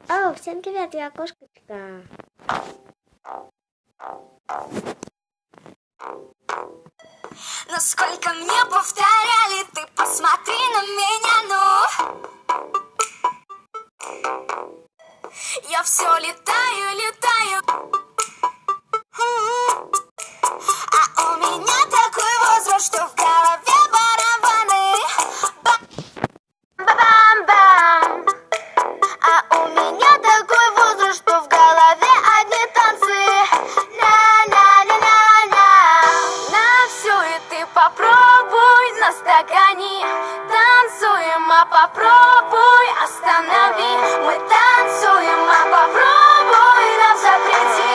О, всем привет, я кошечка. Но сколько мне повторяли, ты посмотри на меня, ну. Я все летаю. А у меня такой возраст, что в голове барабаны. Бам-бам-бам. А у меня такой возраст, что в голове одни танцы. На-на-на-на-на. На всю и ты попробуй на стакане. Танцуем, а попробуй останови. Мы танцуем, а попробуй нам запрети.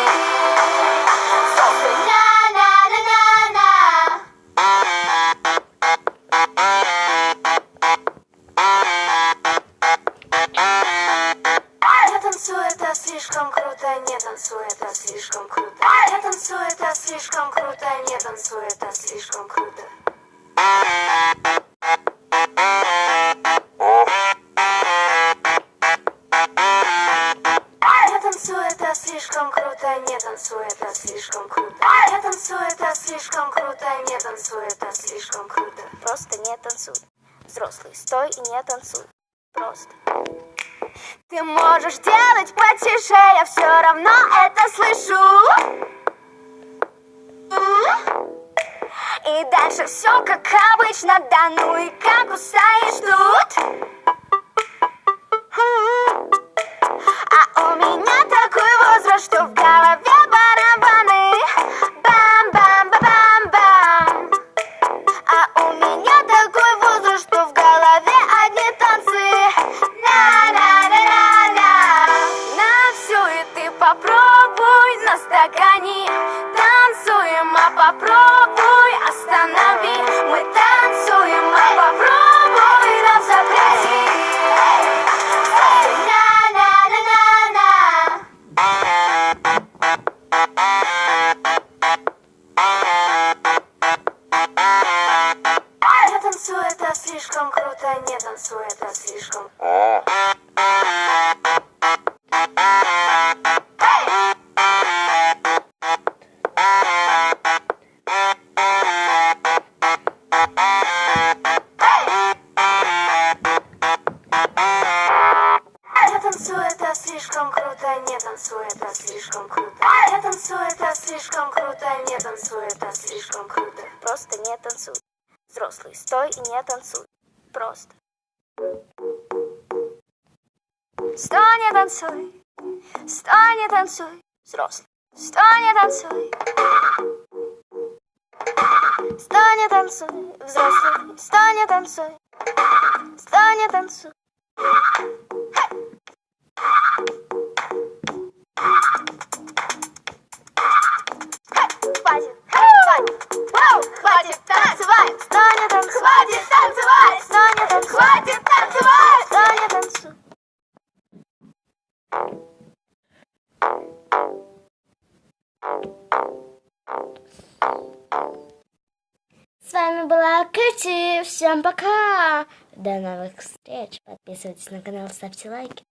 Я танцую, это слишком круто, не танцую, это слишком круто. Я танцую, это слишком круто, не танцую, это слишком круто. Я танцую, это слишком круто, не танцую, это слишком круто. Я танцую, это слишком круто, не танцую, это слишком круто. Просто не танцуй. Взрослый, стой и не танцуй. Просто. Ты можешь делать потише, я все равно это слышу. И дальше все как обычно, да ну и как устоишь тут. А у меня такой возраст, что в голове барабаны. Бам-бам-бам-бам-бам. А у меня такой возраст, что в голове одни танцы. На-на-на-на-на. На всю и ты попробуй на стакане. Танцуем, а попробуй останови. Мы танцуем, а попробуй нам запрети. На-на-на-на-на. Я танцую, это слишком круто, не танцую, это слишком. Я танцую, это слишком круто, не танцую, это слишком круто. Я танцую, это слишком круто, не танцую, это слишком круто. Просто не танцуй. Взрослый, стой и не танцуй. Просто. Стой, не танцуй, стой, не танцуй. Взрослый. Стой, не танцуй. Стой, не танцуй. Взрослый. Стой, не танцуй. Стой, не танцуй. Хватит, хватит танцевать. Стой, не танцуй. Хватит танцевать. Стой, не танцуй. Хватит танцевать. Стой, не танцуй. С вами была Кэти. Всем пока. До новых встреч. Подписывайтесь на канал, ставьте лайки.